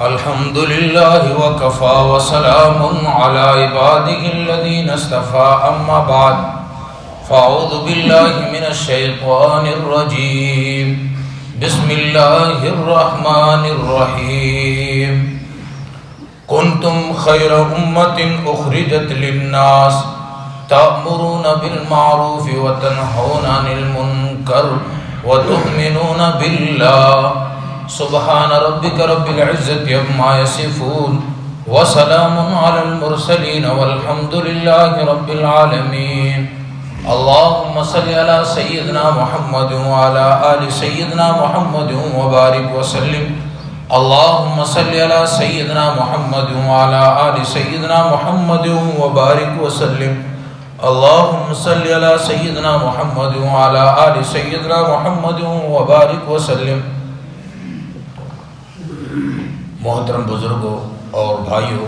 الحمد لله وكفى وسلام على عباده الذين اصطفى أما بعد فأعوذ بالله من الشيطان الرجيم بسم الله الرحمن الرحيم كنتم خير أمة أخرجت للناس تأمرون بالمعروف وتنهون عن المنكر وتؤمنون بالله سبحان ربك رب العزة عما يصفون وسلام على المرسلين والحمد لله رب العالمين اللهم صل على سيدنا محمد وعلى آل سيدنا محمد وبارك وسلم اللهم صل على سيدنا محمد وعلى آل سيدنا محمد وبارك وسلم اللهم صل على سيدنا محمد وعلى آل سيدنا محمد وبارك وسلم. محترم بزرگوں اور بھائیوں،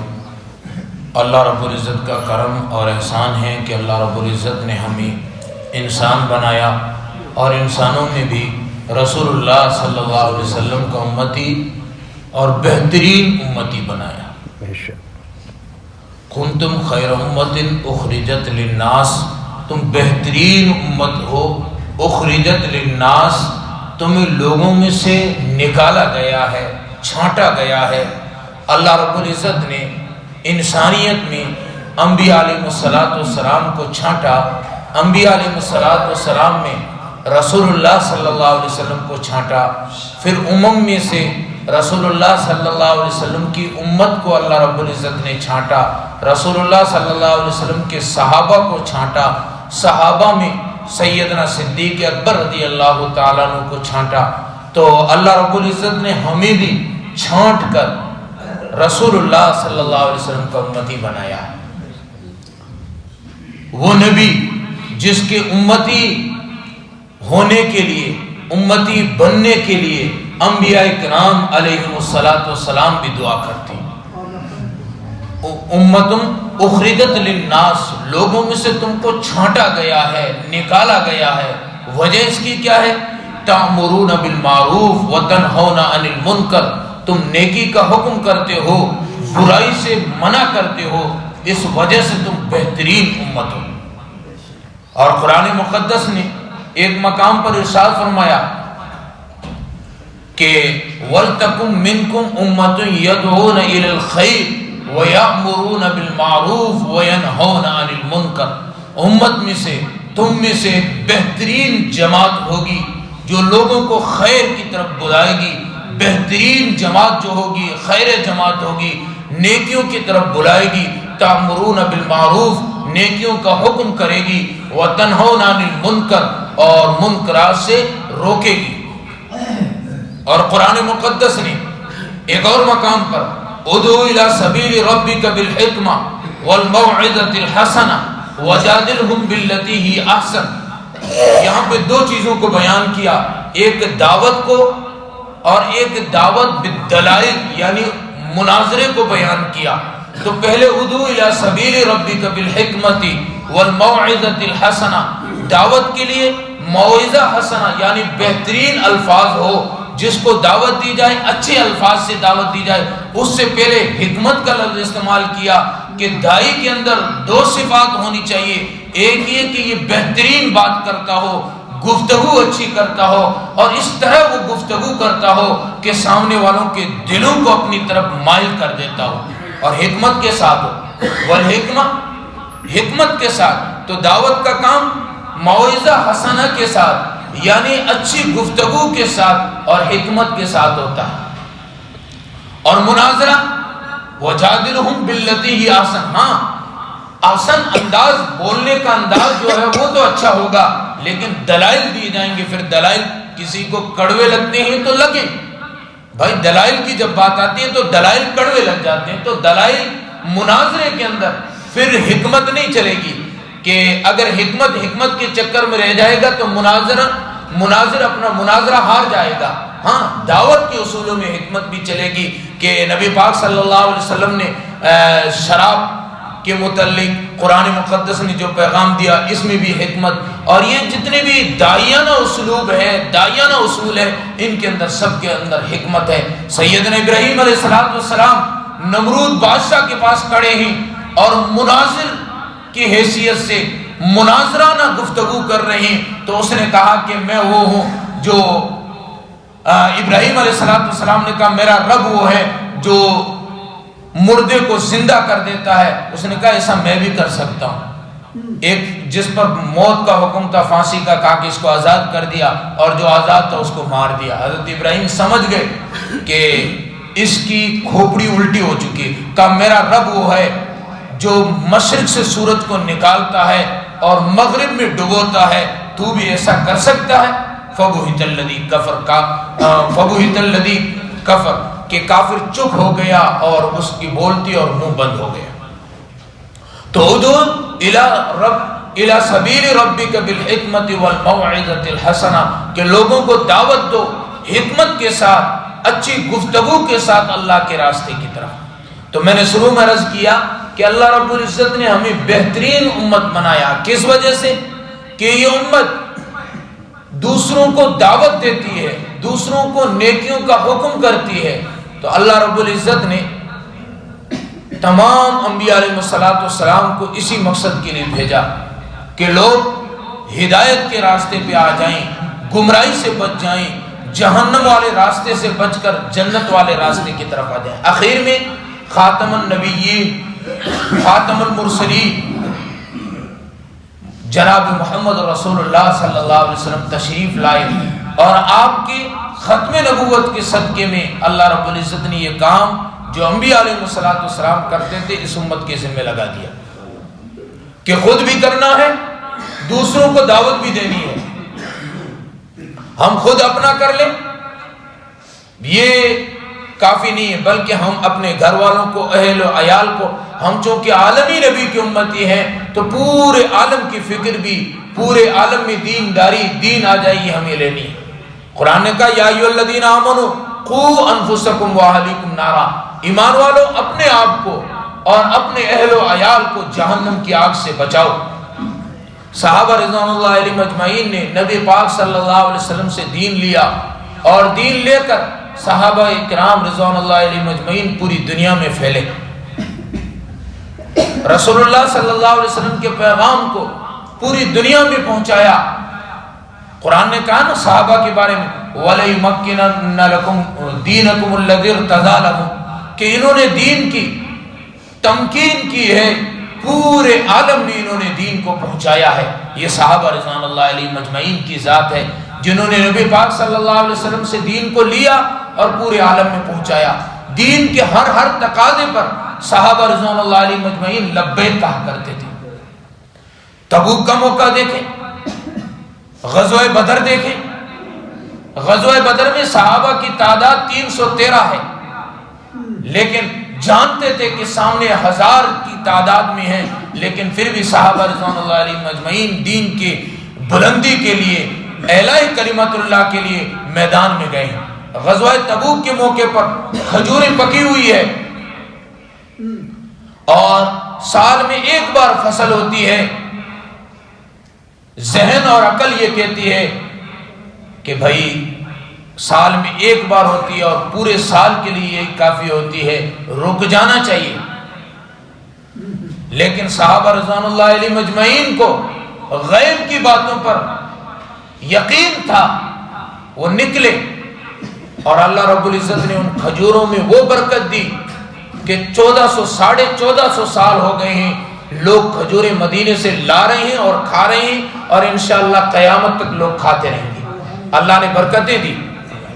اللہ رب العزت کا کرم اور احسان ہے کہ اللہ رب العزت نے ہمیں انسان بنایا اور انسانوں میں بھی رسول اللہ صلی اللہ علیہ وسلم کا امتی اور بہترین امتی بنایا. کنتم خیر امت اخرجت للناس، تم بہترین امت ہو. اخرجت للناس، تمہیں لوگوں میں سے نکالا گیا ہے، چھانٹا گیا ہے. اللہ رب العزت نے انسانیت میں انبیاء علیہ السلام کو چھانٹا. انبیاء علیہ السلام میں رسول اللہ صلی اللہ علیہ وسلم کو چھانٹا. پھر میں سے رسول اللہ صلی اللہ علیہ وسلم کی امت کو اللہ رب العزت نے چھانٹا. رسول اللہ صلی اللہ علیہ وسلم کے صحابہ کو چھانٹا. صحابہ میں سیدنا صدیق اکبر رضی اللہ تعالیٰ عنہ کو چھانٹا. تو اللہ رب العزت نے ہمیں بھی چھانٹ کر رسول اللہ صلی اللہ علیہ وسلم کا امتی بنایا. وہ نبی جس کے امتی ہونے کے لیے، امتی بننے کے لیے انبیاء کرام علیہ السلام بھی دعا کرتے ہیں. امتم اخرجت للناس، لوگوں میں سے تم کو چھانٹا گیا ہے، نکالا گیا ہے. وجہ اس کی کیا ہے؟ تأمرون بالمعروف وتنہون عن المنکر، تم نیکی کا حکم کرتے ہو، برائی سے منع کرتے ہو. اس وجہ سے تم بہترین امت ہو. اور قرآن مقدس نے ایک مقام پر ارشاد فرمایا کہ وَلْتَكُمْ مِنْكُمْ أُمَّةٌ يَدْعُونَ إِلَى الْخَيْرِ وَيَأْمُرُونَ بِالْمَعْرُوفِ وَيَنْهَوْنَ عَنِ الْمُنْكَرِ، امت میں سے، تم میں سے بہترین جماعت ہوگی جو لوگوں کو خیر کی طرف بلائے گی. بہترین جماعت جو ہوگی، خیر جماعت ہوگی، نیکیوں کی طرف بلائے گی. تأمرون بالمعروف، نیکیوں کا حکم کرے گی. وتنہون عن المنکر، اور منکرات سے روکے گی. اور قرآن مقدس نے ایک اور مقام پر ادعو الی سبیل ربک بالحکمہ والموعظۃ الحسنہ وجادلہم باللتی ہی احسن، یہاں پہ دو چیزوں کو بیان کیا، ایک دعوت کو اور ایک دعوت بالدلائل یعنی مناظرے کو بیان کیا. تو پہلے ادعو الی سبیل ربک بالحکمۃ والموعظۃ الحسنہ، دعوت کے لیے موعظہ حسنہ یعنی بہترین الفاظ ہو، جس کو دعوت دی جائے اچھے الفاظ سے دعوت دی جائے. اس سے پہلے حکمت کا لفظ استعمال کیا کہ داعی کے اندر دو صفات ہونی چاہیے. ایک یہ کہ یہ بہترین بات کرتا ہو، گفتگو اچھی کرتا ہو، اور اس طرح وہ گفتگو کرتا ہو کہ سامنے والوں کے دلوں کو اپنی طرف مائل کر دیتا ہو، اور حکمت کے ساتھ ہو. والحکمہ، حکمت کے ساتھ. تو دعوت کا کام موعظہ حسنہ کے ساتھ یعنی اچھی گفتگو کے ساتھ اور حکمت کے ساتھ ہوتا ہے. اور مناظرہ وجادلہم باللتی ہی احسن، ہاں احسن انداز، بولنے کا انداز جو ہے وہ تو اچھا ہوگا، لیکن دلائل دیے جائیں گے. پھر دلائل کسی کو کڑوے لگتے ہیں تو لگیں بھائی، دلائل کی جب بات آتی ہے تو دلائل کڑوے لگ جاتے ہیں. تو دلائل مناظرے کے اندر پھر حکمت نہیں چلے گی کہ اگر حکمت کے چکر میں رہ جائے گا تو مناظر اپنا مناظرہ ہار جائے گا. ہاں دعوت کے اصولوں میں حکمت بھی چلے گی کہ نبی پاک صلی اللہ علیہ وسلم نے شراب کے متعلق قرآن مقدس نے جو پیغام دیا اس میں بھی حکمت. اور یہ جتنے بھی داعیانہ اسلوب ہے، داعیانہ اصول ہے، ان کے اندر سب کے اندر حکمت ہے۔ سیدنا ابراہیم علیہ السلام نمرود بادشاہ کے پاس کھڑے ہیں اور مناظر کی حیثیت سے مناظرانہ گفتگو کر رہے ہیں، تو اس نے کہا کہ میں وہ ہوں جو ابراہیم علیہ السلام نے کہا میرا رب وہ ہے جو مردے کو زندہ کر دیتا ہے۔ اس نے کہا ایسا میں بھی کر سکتا ہوں۔ ایک جس پر موت کا حکم تھا، پھانسی کا، کہا کہ اس کو آزاد کر دیا، اور جو آزاد تھا اس کو مار دیا۔ حضرت ابراہیم سمجھ گئے کہ اس کی کھوپڑی الٹی ہو چکی ہے، کہا میرا رب وہ ہے جو مشرق سے سورج کو نکالتا ہے اور مغرب میں ڈبوتا ہے، تو بھی ایسا کر سکتا ہے؟ فَبُهِتَ الَّذِي كَفَرَ کہ کافر چپ ہو گیا اور اس کی بولتی اور منہ بند ہو گیا۔ تو ادعو الی سبیل ربک بالحکمت والموعظۃ الحسنہ کہ لوگوں کو دعوت دو حکمت کے ساتھ، اچھی گفتگو کے ساتھ اللہ کے راستے کی طرف۔ تو میں نے شروع میں عرض کیا کہ اللہ رب العزت نے ہمیں بہترین امت بنایا، کس وجہ سے؟ کہ یہ امت دوسروں کو دعوت دیتی ہے، دوسروں کو نیکیوں کا حکم کرتی ہے۔ تو اللہ رب العزت نے تمام انبیاء علیہ السلام کو اسی مقصد کے لیے بھیجا کہ لوگ ہدایت کے راستے پہ آ جائیں، گمراہی سے بچ جائیں، جہنم والے راستے سے بچ کر جنت والے راستے کی طرف آ جائیں۔ آخر میں خاتم النبیین، خاتم المرسلین جناب محمد رسول اللہ صلی اللہ علیہ وسلم تشریف لائے، اور آپ کی ختم نبوت کے صدقے میں اللہ رب العزت نے یہ کام جو انبیاء علیہ السلام کرتے تھے اس امت کے ذمہ لگا دیا کہ خود بھی کرنا ہے، دوسروں کو دعوت بھی دینی ہے۔ ہم خود اپنا کر لیں یہ کافی نہیں ہے، بلکہ ہم اپنے گھر والوں کو، اہل و عیال کو، ہم چونکہ عالمی نبی کی امتی ہیں تو پورے عالم کی فکر بھی، پورے عالم میں دینداری، دین آ جائے یہ ہمیں لینی ہے۔ قرآن نے کہا یا ایھا الذین آمنوا قوا انفسکم واہلیکم نارا، ایمان والو اپنے آپ کو اور اپنے اہل و عیال کو جہنم کی آگ سے بچاؤ۔ صحابہ رضوان اللہ علیہم اجمعین نے نبی پاک صلی اللہ علیہ وسلم سے دین لیا، اور دین لے کر صحابہ کرام رضوان اللہ علیہم اجمعین پوری دنیا میں پھیلے، رسول اللہ صلی اللہ علیہ وسلم کے پیغام کو پوری دنیا میں پہنچایا۔ قرآن نے کہا نا صحابہ کے بارے میں وَلَيُمَكِّنَنَّ لَكُمْ دِينَكُمُ الَّذِي ارْتَضَىٰ لَكُمْ کہ انہوں نے دین کی تمکین کی ہے، پورے عالم میں انہوں نے دین کو پہنچایا ہے۔ یہ صحابہ رضوان اللہ علیہم اجمعین کی ذات ہے جنہوں نے نبی پاک صلی اللہ علیہ وسلم سے دین کو لیا اور پورے عالم میں پہنچایا۔ دین کے ہر تقاضے پر صحابہ رضوان اللہ علیہم اجمعین لبیک کہا کرتے تھے۔ تبوک کا موقع دیکھیں، غزوہ بدر دیکھیں، غزوہ بدر میں صحابہ کی تعداد 313 ہے، لیکن جانتے تھے کہ سامنے 1000 کی تعداد میں ہیں، لیکن پھر بھی صحابہ رضوان اللہ علیہم اجمعین دین کی بلندی کے لیے، اعلاء کلمت اللہ کے لیے میدان میں گئے ہیں۔ غزوہ تبوک کے موقع پر کھجوریں پکی ہوئی ہے، اور سال میں ایک بار فصل ہوتی ہے۔ ذہن اور عقل یہ کہتی ہے کہ بھائی سال میں ایک بار ہوتی ہے اور پورے سال کے لیے یہ کافی ہوتی ہے، رک جانا چاہیے، لیکن صحابہ رضوان اللہ علیہم اجمعین کو غیب کی باتوں پر یقین تھا، وہ نکلے، اور اللہ رب العزت نے ان کھجوروں میں وہ برکت دی کہ 1400 سال ہو گئے ہیں لوگ کھجوریں مدینے سے لا رہے ہیں اور کھا رہے ہیں، اور انشاءاللہ قیامت تک لوگ کھاتے رہیں گے۔ اللہ نے برکتیں دی۔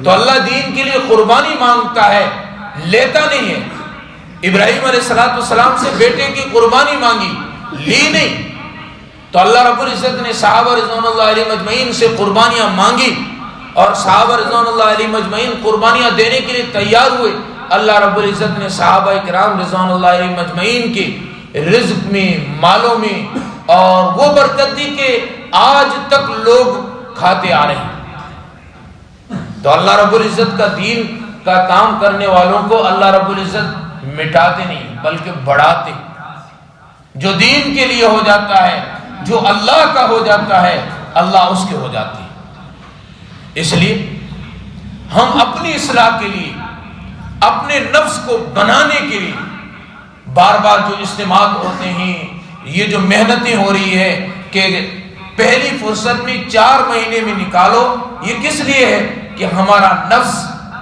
تو اللہ دین کے لیے قربانی مانگتا ہے، لیتا نہیں ہے۔ ابراہیم علیہ السلام سے بیٹے کی قربانی مانگی، لی نہیں، تو اللہ رب العزت نے صحابہ رضوان اللہ علیہ مجمعین سے قربانیاں مانگی، اور صحابہ رضوان اللہ علیہ مجمعین قربانیاں دینے کے لیے تیار ہوئے۔ اللہ رب العزت نے صحابہ کرام رضوان اللہ علیہ مجمعین کی رزق میں، مالوں میں اور وہ برکت دی کہ آج تک لوگ کھاتے آ رہے ہیں۔ تو اللہ رب العزت کا دین کا کام کرنے والوں کو اللہ رب العزت مٹاتے نہیں بلکہ بڑھاتے۔ جو دین کے لیے ہو جاتا ہے، جو اللہ کا ہو جاتا ہے، اللہ اس کے ہو جاتی ہے۔ اس لیے ہم اپنی اصلاح کے لیے، اپنے نفس کو بنانے کے لیے بار بار جو اجتماعات ہوتے ہیں، یہ جو محنتیں ہو رہی ہے کہ پہلی فرصت میں 4 مہینے میں نکالو، یہ کس لیے ہے کہ ہمارا نفس،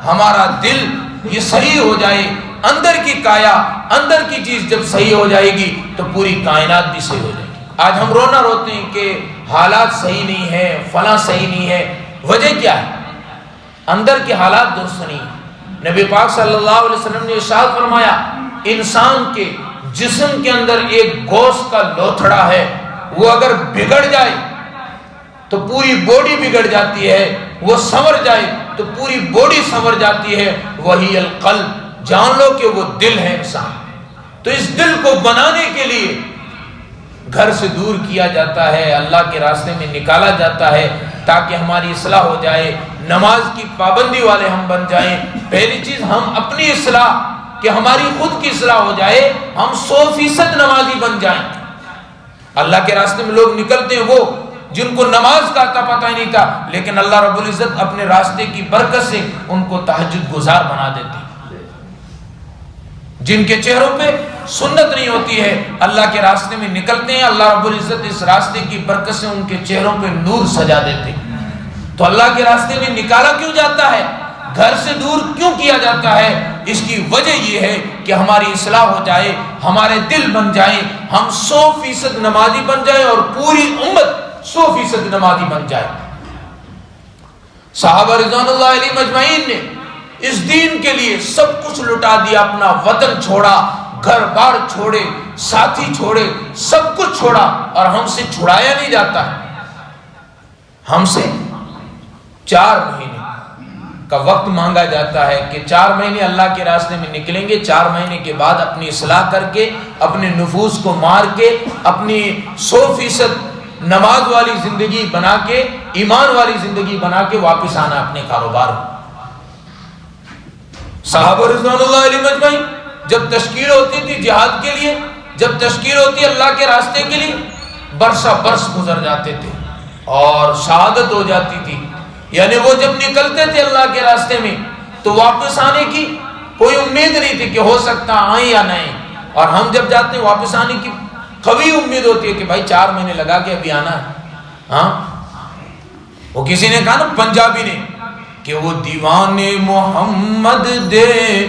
ہمارا دل یہ صحیح ہو جائے۔ اندر کی کایا، اندر کی چیز جب صحیح ہو جائے گی تو پوری کائنات بھی صحیح ہو جائے گی۔ آج ہم روتے ہیں کہ حالات صحیح نہیں ہے، فلاں صحیح نہیں ہے۔ وجہ کیا ہے؟ اندر کے حالات درست نہیں ہے۔ نبی پاک صلی اللہ علیہ وسلم نے ارشاد فرمایا، انسان کے جسم کے اندر ایک گوشت کا لوتھڑا ہے، وہ اگر بگڑ جائے تو پوری باڈی بگڑ جاتی ہے، وہ سنور جائے تو پوری باڈی سنور جاتی ہے۔ وہی القلب، جان لو کہ وہ دل ہے انسان۔ تو اس دل کو بنانے کے لیے گھر سے دور کیا جاتا ہے، اللہ کے راستے میں نکالا جاتا ہے تاکہ ہماری اصلاح ہو جائے، نماز کی پابندی والے ہم بن جائیں۔ پہلی چیز ہم اپنی اصلاح، کہ ہماری خود کی اصلاح ہو جائے، ہم 100% نمازی بن جائیں۔ اللہ کے راستے میں لوگ نکلتے ہیں وہ جن کو نماز کا پتہ ہی نہیں تھا، لیکن اللہ رب العزت اپنے راستے کی برکت سے ان کو تہجد گزار بنا دیتے ہیں۔ جن کے چہروں پہ سنت نہیں ہوتی ہے، اللہ کے راستے میں نکلتے ہیں، اللہ رب العزت اس راستے کی برکت سے ان کے چہروں پہ نور سجا دیتے ہیں۔ تو اللہ کے راستے میں نکالا کیوں جاتا ہے؟ گھر سے دور کیوں کیا جاتا ہے؟ اس کی وجہ یہ ہے کہ ہماری اصلاح ہو جائے، ہمارے دل بن جائیں، ہم 100% نمازی بن جائیں اور پوری امت 100% نمازی بن جائے۔ صحابہ رضوان اللہ علیہ مجمعین نے اس دین کے لیے سب کچھ لٹا دیا، اپنا وطن چھوڑا، گھر بار چھوڑے، ساتھی چھوڑے، سب کچھ چھوڑا، اور ہم سے چھڑایا نہیں جاتا ہے۔ ہم سے 4 مہینے کا وقت مانگا جاتا ہے کہ 4 مہینے اللہ کے راستے میں نکلیں گے، 4 مہینے کے بعد اپنی اصلاح کر کے، اپنے نفوس کو مار کے، اپنی 100% نماز والی زندگی بنا کے، ایمان والی زندگی بنا کے واپس آنا اپنے کاروبار میں۔ صحابہ رضوان اللہ علیہ مجمعین جب تشکیل ہوتی تھی جہاد کے لیے، جب تشکیل ہوتی اللہ کے راستے کے لیے، برسہ برس گزر جاتے تھے اور شہادت ہو جاتی تھی۔ یعنی وہ جب نکلتے تھے اللہ کے راستے میں تو واپس آنے کی کوئی امید نہیں تھی کہ ہو سکتا آئیں یا نہیں، اور ہم جب جاتے ہیں واپس آنے کی قوی امید ہوتی ہے کہ بھائی 4 مہینے لگا کے ابھی آنا ہے۔ ہاں، وہ کسی نے کہا نا پنجابی نے کہ وہ دیوانے محمد دے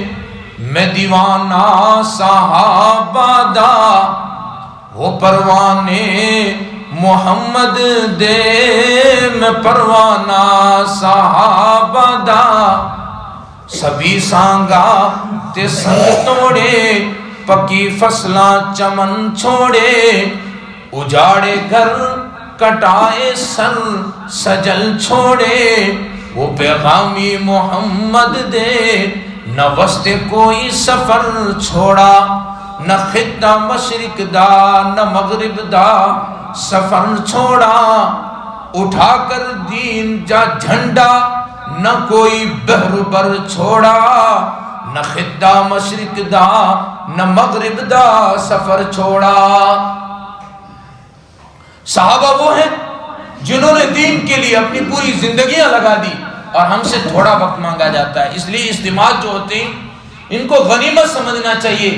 میں دیوانہ صحابہ دا، وہ پروانے محمد دے میں پروانہ صحابہ دا، سبھی سانگا تے سنگ توڑے، پکی فصلاں چمن چھوڑے، اجاڑے گھر کٹائے سر سجل چھوڑے، وہ پیغامی محمد دے نہ وسط کوئی سفر چھوڑا، نہ خطہ مشرق دا نہ مغرب دا سفر چھوڑا، اٹھا کر دین جا جھنڈا نہ کوئی بحر بر چھوڑا، نہ خطہ مشرق دا نہ مغرب دا سفر چھوڑا۔ صحابہ وہ ہیں جنہوں نے دین کے لیے اپنی پوری زندگیاں لگا دی، اور ہم سے تھوڑا وقت مانگا جاتا ہے۔ اس لیے اجتماع جو ہوتے ہیں ان کو غنیمت سمجھنا چاہیے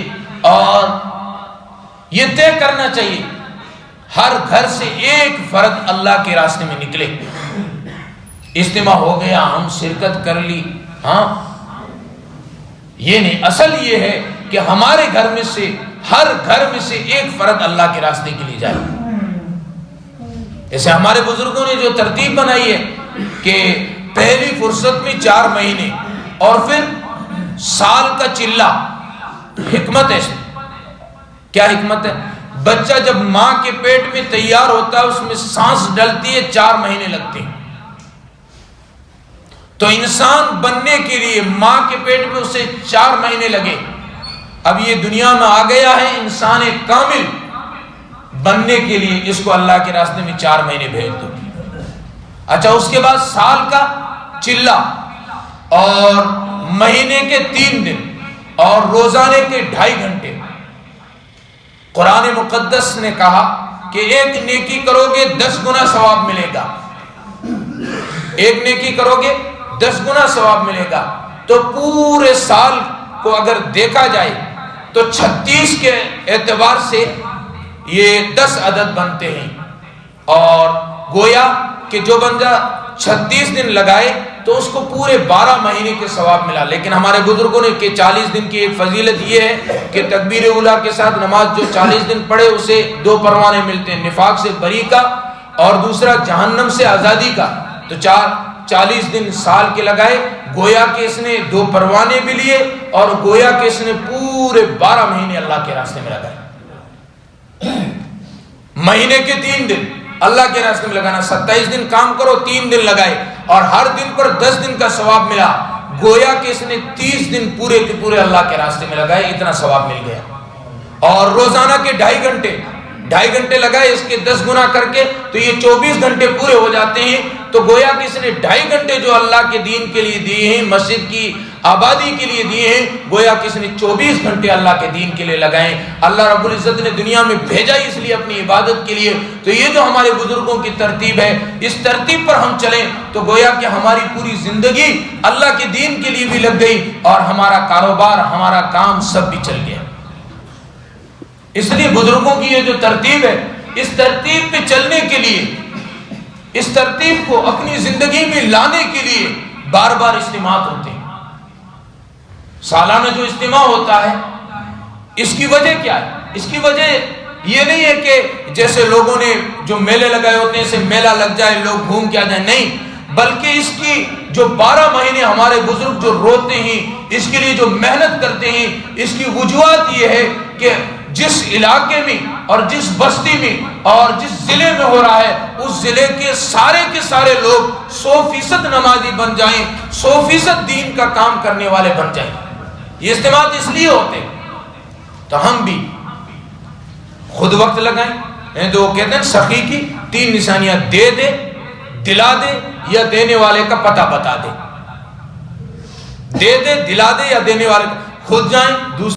اور یہ طے کرنا چاہیے ہر گھر سے ایک فرد اللہ کے راستے میں نکلے۔ اجتماع ہو گیا، ہم شرکت کر لی، ہاں یہ نہیں، اصل یہ ہے کہ ہمارے گھر میں سے، ہر گھر میں سے ایک فرد اللہ کے راستے کے لیے جائے۔ ایسے ہمارے بزرگوں نے جو ترتیب بنائی ہے کہ پہلی فرصت میں 4 مہینے اور پھر سال کا چلہ، حکمت ہے اس میں۔ کیا حکمت ہے؟ بچہ جب ماں کے پیٹ میں تیار ہوتا ہے، اس میں سانس ڈلتی ہے، 4 مہینے لگتے ہیں۔ تو انسان بننے کے لیے ماں کے پیٹ میں اسے 4 مہینے لگے، اب یہ دنیا میں آ گیا ہے انسان کامل بننے کے لیے، اس کو اللہ کے راستے میں 4 مہینے بھیج دو۔ اچھا، اس کے بعد سال کا چلہ اور مہینے کے 3 دن اور روزانے کے 2.5 گھنٹے۔ قرآن مقدس نے کہا کہ ایک نیکی کرو گے 10 گنا ثواب ملے گا، ایک نیکی کرو گے 10 گنا ثواب ملے گا، تو پورے سال کو اگر دیکھا جائے تو 36 کے اعتبار سے یہ 10 عدد بنتے ہیں، اور گویا کہ جو بندہ 36 دن لگائے تو اس کو پورے 12 مہینے کے ثواب ملا۔ لیکن ہمارے بزرگوں نے کہ 40 دن کی ایک فضیلت یہ ہے کہ تکبیر اولیٰ کے ساتھ نماز جو 40 دن پڑھے اسے 2 پروانے ملتے ہیں، نفاق سے بری کا اور دوسرا جہنم سے آزادی کا۔ تو 40 دن سال کے لگائے، گویا کہ اس نے 2 پروانے بھی لیے اور گویا کہ اس نے پورے 12 مہینے اللہ کے راستے میں لگائے۔ مہینے کے 3 دن اللہ کے راستے میں لگانا، 27 دن کام کرو، 3 دن لگائے اور ہر دن پر 10 دن کا ثواب ملا، گویا کہ اس نے 30 دن پورے کے پورے اللہ کے راستے میں لگائے، اتنا ثواب مل گیا۔ اور روزانہ کے 2.5 گھنٹے لگائے، اس کے 10 گنا کر کے تو یہ 24 گھنٹے پورے ہو جاتے ہیں۔ تو گویا کہ اس نے 2.5 گھنٹے جو اللہ کے دین کے لیے دیے ہیں، مسجد کی آبادی کے لیے دیے ہیں، گویا کہ اس نے 24 گھنٹے اللہ کے دین کے لیے لگائیں۔ اللہ رب العزت نے دنیا میں بھیجا اس لیے اپنی عبادت کے لیے۔ تو یہ جو ہمارے بزرگوں کی ترتیب ہے، اس ترتیب پر ہم چلیں تو گویا کہ ہماری پوری زندگی اللہ کے دین کے لیے بھی لگ گئی اور ہمارا کاروبار، ہمارا کام سب بھی چل گیا۔ اس لیے بزرگوں کی یہ جو ترتیب ہے، اس ترتیب پہ چلنے کے لیے، اس ترتیب کو اپنی زندگی میں لانے کے لیے بار بار اجتماعات ہوتے ہیں۔ سالانہ جو اجتماع ہوتا ہے، اس کی وجہ کیا ہے؟ اس کی وجہ یہ نہیں ہے کہ جیسے لوگوں نے جو میلے لگائے ہوتے ہیں اسے میلہ لگ جائے، لوگ گھوم کے آ جائیں، نہیں، بلکہ اس کی جو 12 مہینے ہمارے بزرگ جو روتے ہیں، اس کے لیے جو محنت کرتے ہیں، اس کی وجوہات یہ ہے کہ جس علاقے میں اور جس بستی میں اور جس ضلع میں ہو رہا ہے، اس ضلع کے سارے لوگ 100% نمازی بن جائیں، 100% دین کا کام کرنے والے بن جائیں۔ یہ اجتماعات اس لیے ہوتے ہیں۔ تو ہم بھی خود وقت لگائیں، تو وہ کہتے ہیں سخی کی 3 نشانیاں، دے دے، دلا دے یا دینے والے کا پتہ بتا دے۔ دے دے، دلا دے یا دینے والے کا، خود جائیں، دوسرے